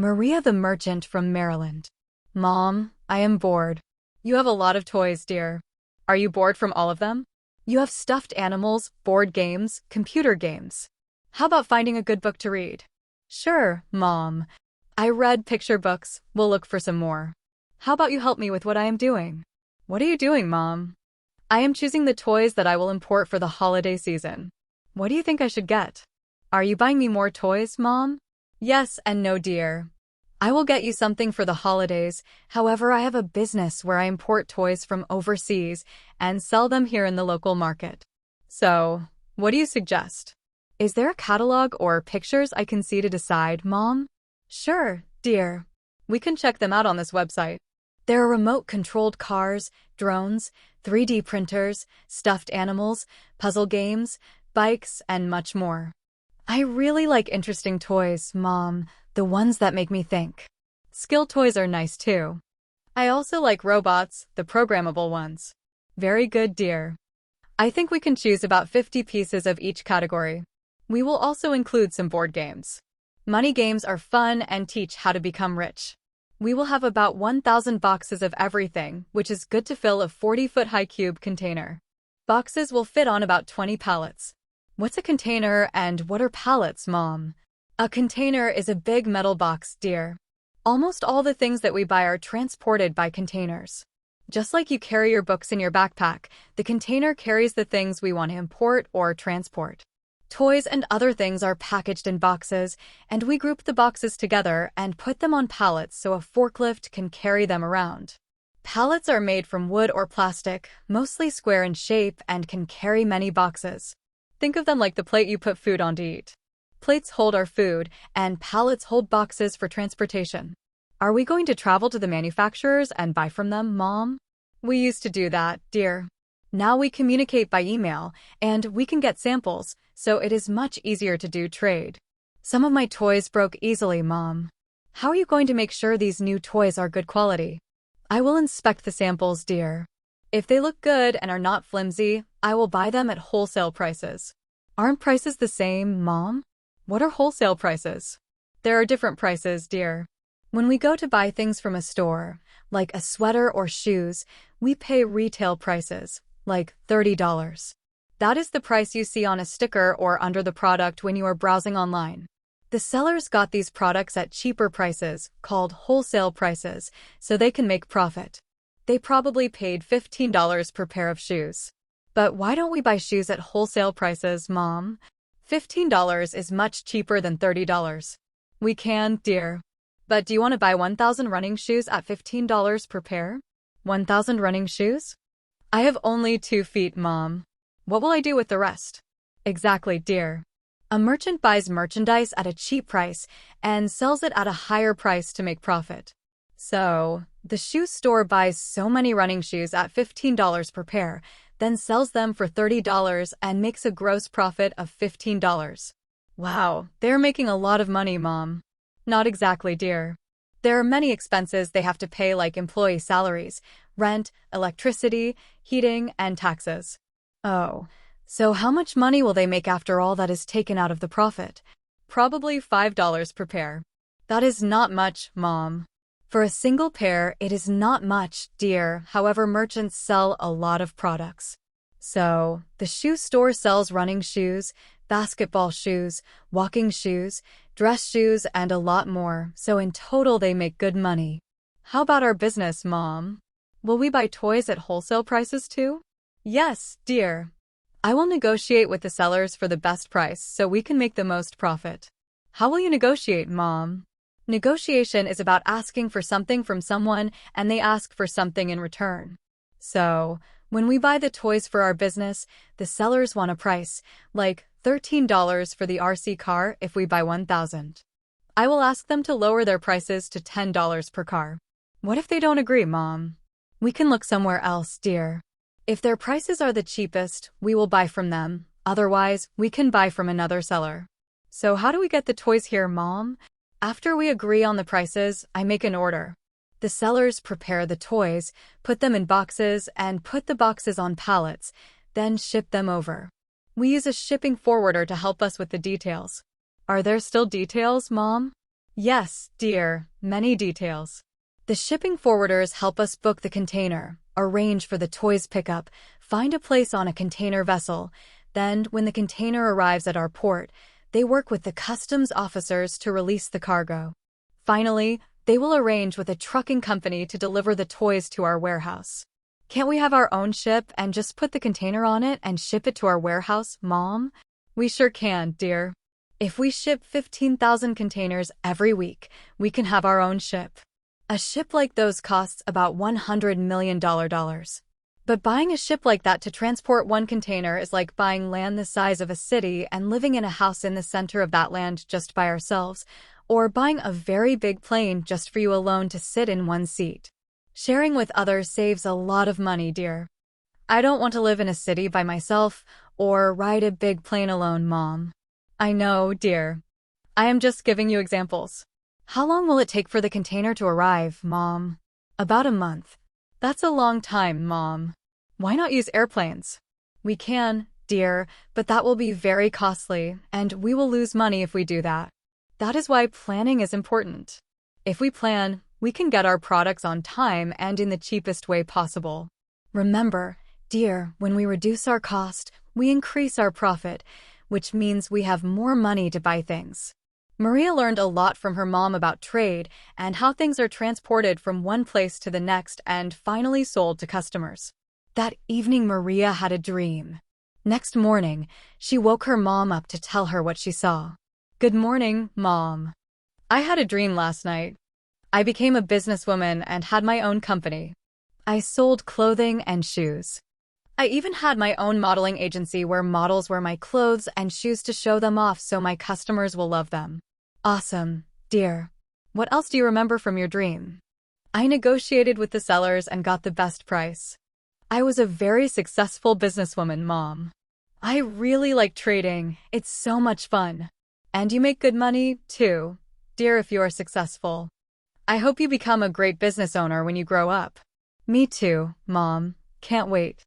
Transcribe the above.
Maria the merchant from Maryland. Mom, I am bored. You have a lot of toys, dear. Are you bored from all of them? You have stuffed animals, board games, computer games. How about finding a good book to read? Sure, Mom. I read picture books. We'll look for some more. How about you help me with what I am doing? What are you doing, Mom? I am choosing the toys that I will import for the holiday season. What do you think I should get? Are you buying me more toys, Mom? Yes and no, dear. I will get you something for the holidays. However, I have a business where I import toys from overseas and sell them here in the local market. So, what do you suggest? Is there a catalog or pictures I can see to decide, Mom? Sure, dear. We can check them out on this website. There are remote-controlled cars, drones, 3D printers, stuffed animals, puzzle games, bikes, and much more. I really like interesting toys, Mom, the ones that make me think. Skill toys are nice too. I also like robots, the programmable ones. Very good, dear. I think we can choose about 50 pieces of each category. We will also include some board games. Money games are fun and teach how to become rich. We will have about 1,000 boxes of everything, which is good to fill a 40-foot-high cube container. Boxes will fit on about 20 pallets. What's a container and what are pallets, Mom? A container is a big metal box, dear. Almost all the things that we buy are transported by containers. Just like you carry your books in your backpack, the container carries the things we want to import or transport. Toys and other things are packaged in boxes, and we group the boxes together and put them on pallets so a forklift can carry them around. Pallets are made from wood or plastic, mostly square in shape, and can carry many boxes. Think of them like the plate you put food on to eat. Plates hold our food, and pallets hold boxes for transportation. Are we going to travel to the manufacturers and buy from them, Mom? We used to do that, dear. Now we communicate by email, and we can get samples, so it is much easier to do trade. Some of my toys broke easily, Mom. How are you going to make sure these new toys are good quality? I will inspect the samples, dear. If they look good and are not flimsy, I will buy them at wholesale prices. Aren't prices the same, Mom? What are wholesale prices? There are different prices, dear. When we go to buy things from a store, like a sweater or shoes, we pay retail prices, like $30. That is the price you see on a sticker or under the product when you are browsing online. The sellers got these products at cheaper prices, called wholesale prices, so they can make profit. They probably paid $15 per pair of shoes. But why don't we buy shoes at wholesale prices, Mom? $15 is much cheaper than $30. We can, dear. But do you want to buy 1,000 running shoes at $15 per pair? 1,000 running shoes? I have only 2 feet, Mom. What will I do with the rest? Exactly, dear. A merchant buys merchandise at a cheap price and sells it at a higher price to make profit. So, the shoe store buys so many running shoes at $15 per pair, then sells them for $30 and makes a gross profit of $15. Wow, they're making a lot of money, Mom. Not exactly, dear. There are many expenses they have to pay, like employee salaries, rent, electricity, heating, and taxes. Oh, so how much money will they make after all that is taken out of the profit? Probably $5 per pair. That is not much, Mom. For a single pair, it is not much, dear. However, merchants sell a lot of products. So, the shoe store sells running shoes, basketball shoes, walking shoes, dress shoes, and a lot more. So in total, they make good money. How about our business, Mom? Will we buy toys at wholesale prices too? Yes, dear. I will negotiate with the sellers for the best price so we can make the most profit. How will you negotiate, Mom? Negotiation is about asking for something from someone and they ask for something in return. So, when we buy the toys for our business, the sellers want a price, like $13 for the RC car if we buy 1,000. I will ask them to lower their prices to $10 per car. What if they don't agree, Mom? We can look somewhere else, dear. If their prices are the cheapest, we will buy from them. Otherwise, we can buy from another seller. So how do we get the toys here, Mom? After we agree on the prices, I make an order. The sellers prepare the toys, put them in boxes, and put the boxes on pallets, then ship them over. We use a shipping forwarder to help us with the details. Are there still details, Mom? Yes, dear, many details. The shipping forwarders help us book the container, arrange for the toys pickup, find a place on a container vessel. Then, when the container arrives at our port, they work with the customs officers to release the cargo. Finally, they will arrange with a trucking company to deliver the toys to our warehouse. Can't we have our own ship and just put the container on it and ship it to our warehouse, Mom? We sure can, dear. If we ship 15,000 containers every week, we can have our own ship. A ship like those costs about $100 million. But buying a ship like that to transport one container is like buying land the size of a city and living in a house in the center of that land just by ourselves, or buying a very big plane just for you alone to sit in one seat. Sharing with others saves a lot of money, dear. I don't want to live in a city by myself or ride a big plane alone, Mom. I know, dear. I am just giving you examples. How long will it take for the container to arrive, Mom? About a month. That's a long time, Mom. Why not use airplanes? We can, dear, but that will be very costly, and we will lose money if we do that. That is why planning is important. If we plan, we can get our products on time and in the cheapest way possible. Remember, dear, when we reduce our cost, we increase our profit, which means we have more money to buy things. Maria learned a lot from her mom about trade and how things are transported from one place to the next and finally sold to customers. That evening, Maria had a dream. Next morning, she woke her mom up to tell her what she saw. Good morning, Mom. I had a dream last night. I became a businesswoman and had my own company. I sold clothing and shoes. I even had my own modeling agency where models wear my clothes and shoes to show them off so my customers will love them. Awesome, dear. What else do you remember from your dream? I negotiated with the sellers and got the best price. I was a very successful businesswoman, Mom. I really like trading. It's so much fun. And you make good money, too, dear, if you are successful. I hope you become a great business owner when you grow up. Me too, Mom. Can't wait.